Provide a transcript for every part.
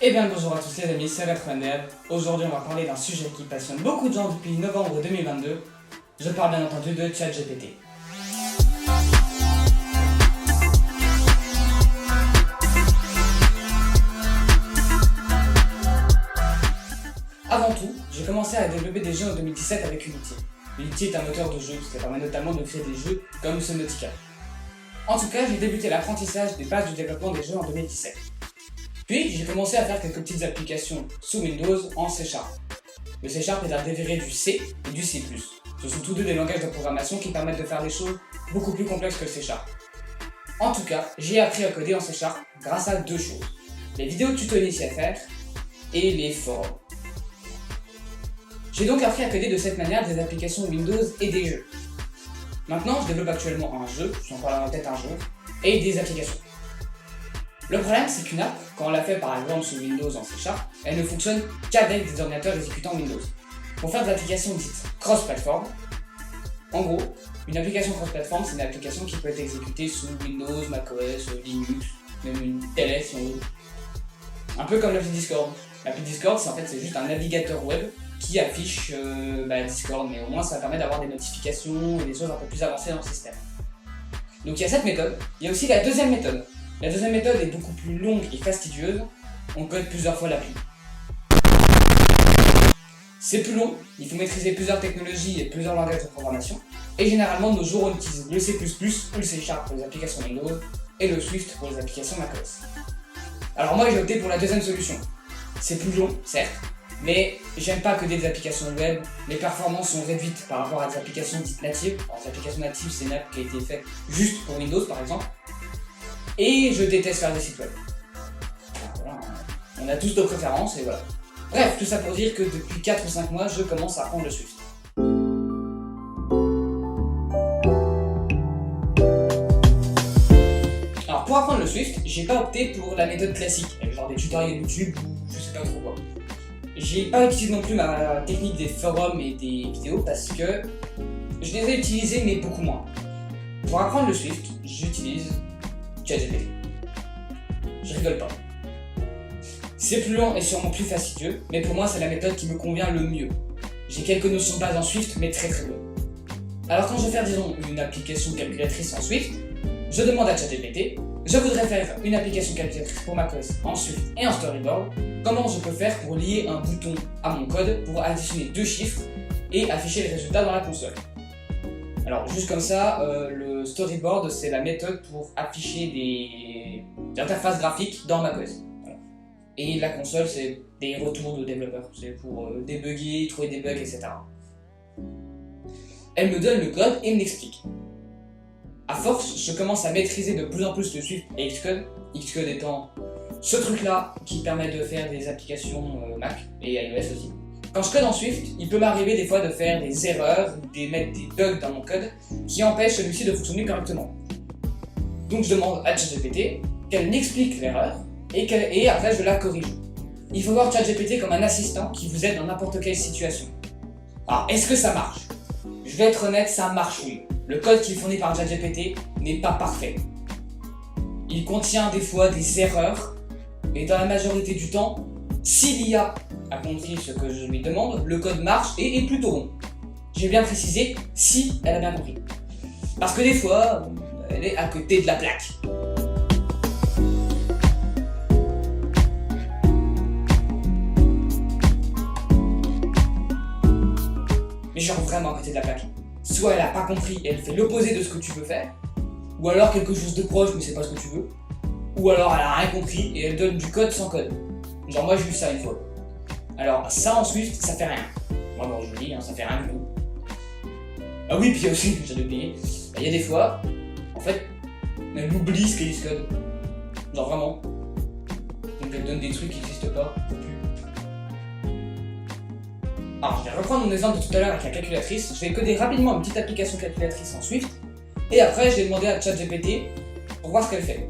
Eh bien bonjour à tous les amis, c'est RetroNerd. Aujourd'hui on va parler d'un sujet qui passionne beaucoup de gens depuis novembre 2022. Je parle bien entendu de ChatGPT. Avant tout, j'ai commencé à développer des jeux en 2017 avec Unity. Unity est un moteur de jeu qui permet notamment de créer des jeux comme Subnautica. En tout cas, j'ai débuté l'apprentissage des bases du développement des jeux en 2017. Puis, j'ai commencé à faire quelques petites applications sous Windows en C#. Le C# est un dérivé du C et du C++. Ce sont tous deux des langages de programmation qui permettent de faire des choses beaucoup plus complexes que le C#. En tout cas, j'ai appris à coder en C# grâce à deux choses. Les vidéos tuto initiés à faire et les forums. J'ai donc appris à coder de cette manière des applications Windows et des jeux. Maintenant, je développe actuellement un jeu, j'en parlerai peut-être un jour, et des applications. Le problème, c'est qu'une app, quand on la fait par exemple sous Windows en C#, elle ne fonctionne qu'avec des ordinateurs exécutant Windows. Pour faire des applications dites cross-platform, en gros, une application cross-platform, c'est une application qui peut être exécutée sous Windows, macOS, Linux, même une télé si on veut. Un peu comme l'appli Discord. L'appli Discord, c'est juste un navigateur web qui affiche Discord, mais au moins ça permet d'avoir des notifications et des choses un peu plus avancées dans le système. Donc il y a cette méthode. Il y a aussi la deuxième méthode. La deuxième méthode est beaucoup plus longue et fastidieuse. On code plusieurs fois l'appli. C'est plus long, il faut maîtriser plusieurs technologies et plusieurs langages de programmation. Et généralement, de nos jours, on utilise le C++ ou le C# pour les applications Windows et le Swift pour les applications macOS. Alors moi, j'ai opté pour la deuxième solution. C'est plus long, certes, mais j'aime pas coder des applications web. Les performances sont réduites par rapport à des applications dites natives. Alors, les applications natives, c'est une app qui a été faite juste pour Windows, par exemple. Et je déteste faire des sites web. Voilà, on a tous nos préférences et voilà. Bref, tout ça pour dire que depuis 4 ou 5 mois, je commence à apprendre le Swift. Alors pour apprendre le Swift, j'ai pas opté pour la méthode classique, genre des tutoriels YouTube ou je sais pas trop quoi. J'ai pas utilisé non plus ma technique des forums et des vidéos parce que je les ai utilisés mais beaucoup moins. Pour apprendre le Swift, j'utilise ChatGPT. Je rigole pas. C'est plus long et sûrement plus fastidieux, mais pour moi c'est la méthode qui me convient le mieux. J'ai quelques notions de base en Swift, mais très peu. Alors quand je vais faire disons une application calculatrice en Swift, je demande à ChatGPT, je voudrais faire une application calculatrice pour macOS en Swift et en storyboard, comment je peux faire pour lier un bouton à mon code pour additionner deux chiffres et afficher les résultats dans la console. Alors juste comme ça, le storyboard c'est la méthode pour afficher des interfaces graphiques dans macOS. Voilà. Et la console c'est des retours de développeurs, c'est pour débugger, trouver des bugs, etc. Elle me donne le code et me l'explique. À force, je commence à maîtriser de plus en plus le Swift et Xcode, Xcode étant ce truc là qui permet de faire des applications Mac et iOS aussi. Quand je code en Swift, il peut m'arriver des fois de faire des erreurs ou de mettre des bugs dans mon code qui empêchent celui-ci de fonctionner correctement. Donc je demande à ChatGPT qu'elle m'explique l'erreur et après je la corrige. Il faut voir ChatGPT comme un assistant qui vous aide dans n'importe quelle situation. Alors est-ce que ça marche? Je vais être honnête, ça marche oui. Le code qui est fourni par ChatGPT n'est pas parfait. Il contient des fois des erreurs et dans la majorité du temps, si l'IA a compris ce que je lui demande, le code marche et est plutôt bon. J'ai bien précisé si elle a bien compris. Parce que des fois, elle est à côté de la plaque. Mais genre vraiment à côté de la plaque. Soit elle a pas compris et elle fait l'opposé de ce que tu veux faire, ou alors quelque chose de proche mais c'est pas ce que tu veux, ou alors elle a rien compris et elle donne du code sans code. Genre moi j'ai vu ça une fois. Alors ça en Swift, ça fait rien. Moi bon je le dis, ça fait rien du tout. Ah oui, puis il y a aussi, j'ai oublié, il y a des fois, en fait, elle oublie ce qu'est Xcode. Genre vraiment. Donc elle donne des trucs qui n'existent pas. Alors je vais reprendre mon exemple de tout à l'heure avec la calculatrice. Je vais coder rapidement une petite application calculatrice en Swift. Et après je vais demander à ChatGPT pour voir ce qu'elle fait.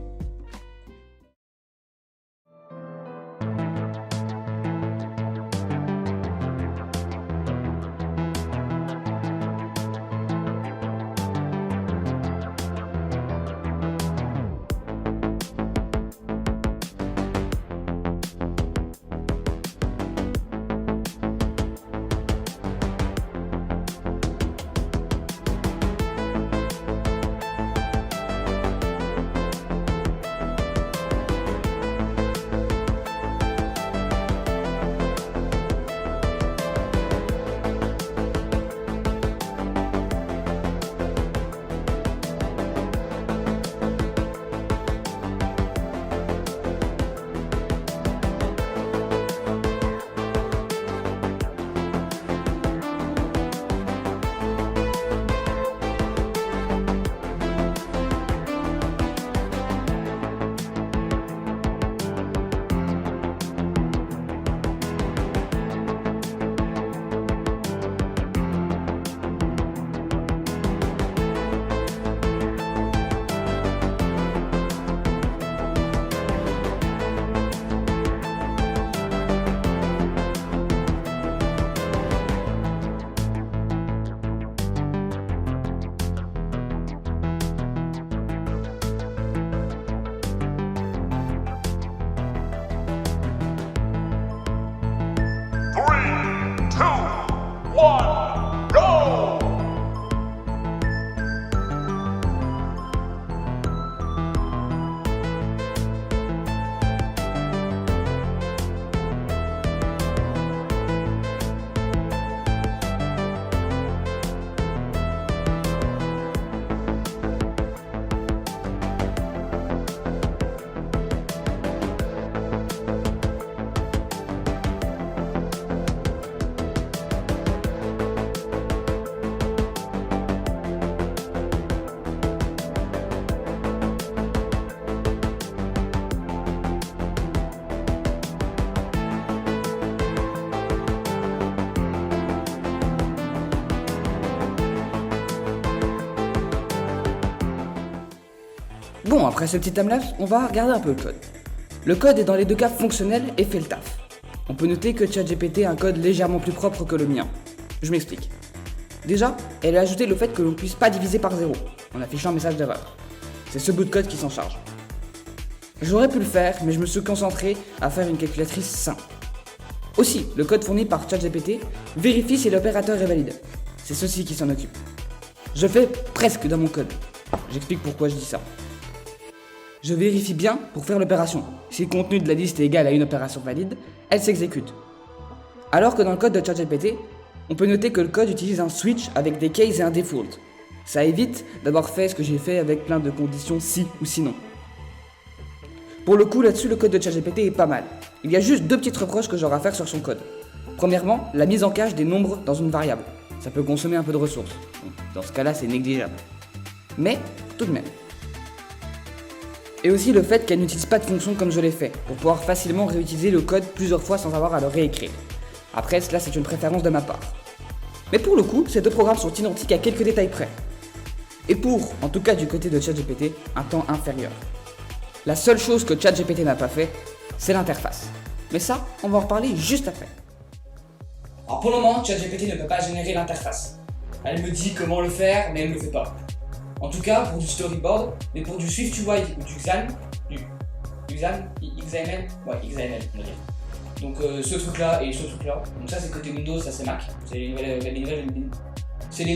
Bon, après ce petit timelapse, on va regarder un peu le code. Le code est dans les deux cas fonctionnel et fait le taf. On peut noter que ChatGPT a un code légèrement plus propre que le mien. Je m'explique. Déjà, elle a ajouté le fait que l'on ne puisse pas diviser par 0, en affichant un message d'erreur. C'est ce bout de code qui s'en charge. J'aurais pu le faire, mais je me suis concentré à faire une calculatrice simple. Aussi, le code fourni par ChatGPT vérifie si l'opérateur est valide. C'est ceci qui s'en occupe. Je fais presque dans mon code. J'explique pourquoi je dis ça. Je vérifie bien pour faire l'opération. Si le contenu de la liste est égal à une opération valide, elle s'exécute. Alors que dans le code de ChatGPT, on peut noter que le code utilise un switch avec des cases et un default. Ça évite d'avoir fait ce que j'ai fait avec plein de conditions si ou sinon. Pour le coup, là-dessus, le code de ChatGPT est pas mal. Il y a juste deux petites reproches que j'aurai à faire sur son code. Premièrement, la mise en cache des nombres dans une variable. Ça peut consommer un peu de ressources. Dans ce cas-là, c'est négligeable. Mais, tout de même. Et aussi le fait qu'elle n'utilise pas de fonction comme je l'ai fait, pour pouvoir facilement réutiliser le code plusieurs fois sans avoir à le réécrire. Après, cela c'est une préférence de ma part. Mais pour le coup, ces deux programmes sont identiques à quelques détails près. Et pour, en tout cas du côté de ChatGPT, un temps inférieur. La seule chose que ChatGPT n'a pas fait, c'est l'interface. Mais ça, on va en reparler juste après. Alors pour le moment, ChatGPT ne peut pas générer l'interface. Elle me dit comment le faire, mais elle ne le fait pas. En tout cas, pour du storyboard, mais pour du SwiftUI ou du XAML, XAML, on va dire. Donc ce truc-là et ce truc-là. Donc ça c'est côté Windows, ça c'est Mac. C'est les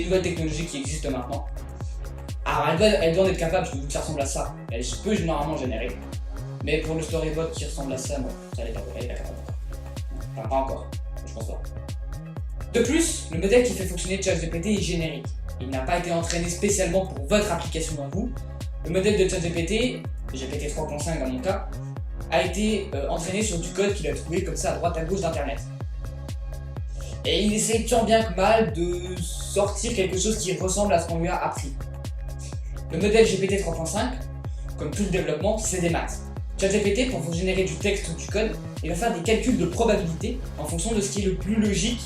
nouvelles technologies qui existent maintenant. Alors elle doit être capable, parce que ça ressemble à ça. Elle peut normalement générer. Mais pour le storyboard qui ressemble à ça, bon, ça elle est pas capable. Enfin pas encore, je pense pas. De plus, le modèle qui fait fonctionner ChatGPT est générique. Il n'a pas été entraîné spécialement pour votre application à vous. Le modèle de ChatGPT, GPT 3.5 dans mon cas, a été entraîné sur du code qu'il a trouvé comme ça à droite à gauche d'internet. Et il essaie tant bien que mal de sortir quelque chose qui ressemble à ce qu'on lui a appris. Le modèle GPT 3.5, comme tout le développement, c'est des maths. ChatGPT, pour vous générer du texte ou du code, il va faire des calculs de probabilité en fonction de ce qui est le plus logique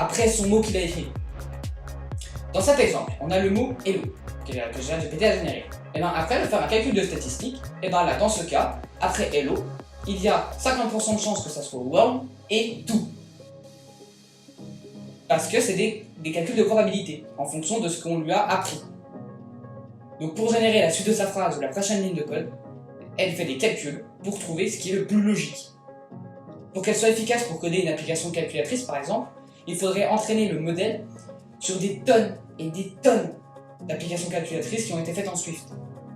après son mot qu'il a écrit. Dans cet exemple, on a le mot hello que ChatGPT a généré. Et bien après, il va faire un calcul de statistiques. Et bien là, dans ce cas, après hello, il y a 50% de chances que ça soit world et tout. Parce que c'est des calculs de probabilité en fonction de ce qu'on lui a appris. Donc pour générer la suite de sa phrase ou la prochaine ligne de code, elle fait des calculs pour trouver ce qui est le plus logique. Pour qu'elle soit efficace pour coder une application calculatrice par exemple, il faudrait entraîner le modèle sur des tonnes et des tonnes d'applications calculatrices qui ont été faites en Swift,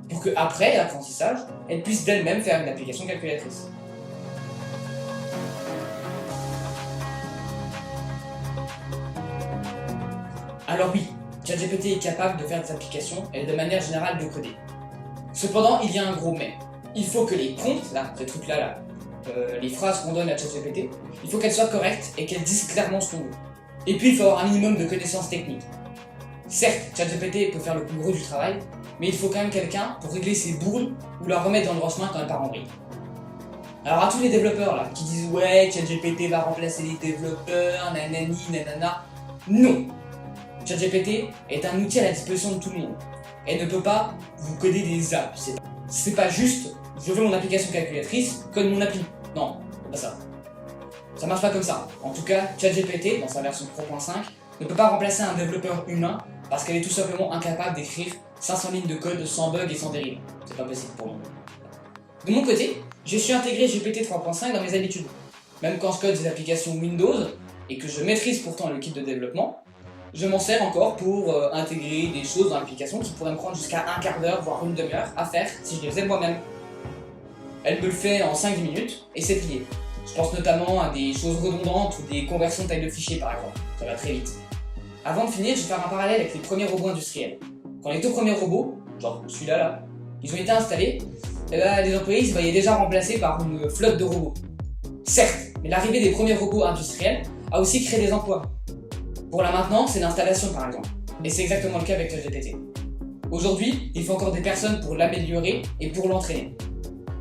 pour qu'après l'apprentissage, elle puisse d'elle-même faire une application calculatrice. Alors oui, ChatGPT est capable de faire des applications et de manière générale de coder. Cependant, il y a un gros mais. Il faut que les prompts, là, ces trucs-là, les phrases qu'on donne à ChatGPT, il faut qu'elles soient correctes et qu'elles disent clairement ce qu'on veut. Et puis il faut avoir un minimum de connaissances techniques. Certes, ChatGPT peut faire le plus gros du travail, mais il faut quand même quelqu'un pour régler ses bourdes ou la remettre dans le droit chemin quand elle part en vrille. Alors à tous les développeurs là, qui disent ouais, ChatGPT va remplacer les développeurs, nanani, nanana, non. ChatGPT est un outil à la disposition de tout le monde. Elle ne peut pas vous coder des apps. C'est pas juste, je veux mon application calculatrice, code mon appli. Non, c'est pas ça. Ça marche pas comme ça. En tout cas, ChatGPT, dans sa version 3.5, ne peut pas remplacer un développeur humain parce qu'elle est tout simplement incapable d'écrire 500 lignes de code sans bug et sans dérive. C'est pas possible pour moi. De mon côté, je suis intégré GPT 3.5 dans mes habitudes. Même quand je code des applications Windows et que je maîtrise pourtant le kit de développement, je m'en sers encore pour intégrer des choses dans l'application qui pourraient me prendre jusqu'à un quart d'heure, voire une demi-heure à faire si je les faisais moi-même. Elle me le fait en 5-10 minutes et c'est plié. Je pense notamment à des choses redondantes ou des conversions de taille de fichiers par exemple. Ça va très vite. Avant de finir, je vais faire un parallèle avec les premiers robots industriels. Quand les tout premiers robots, genre celui-là là, ils ont été installés, et ben, les employés se voyaient déjà remplacés par une flotte de robots. Certes, mais l'arrivée des premiers robots industriels a aussi créé des emplois. Pour la maintenance et l'installation par exemple. Et c'est exactement le cas avec ChatGPT. Aujourd'hui, il faut encore des personnes pour l'améliorer et pour l'entraîner.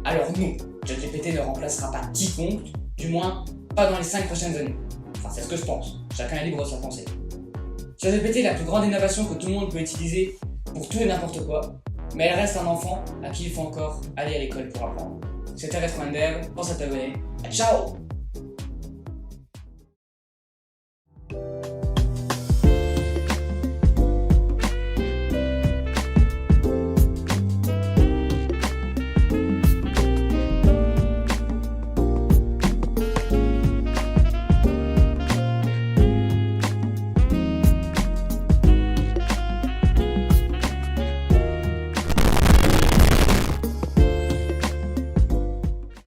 Alors non, ChatGPT ne remplacera pas quiconque, du moins pas dans les 5 prochaines années. Enfin c'est ce que je pense, chacun est libre de sa pensée. ChatGPT est la plus grande innovation que tout le monde peut utiliser pour tout et n'importe quoi. mais elle reste un enfant à qui il faut encore aller à l'école pour apprendre. C'était Resminder, pense à t'abonner. Ciao!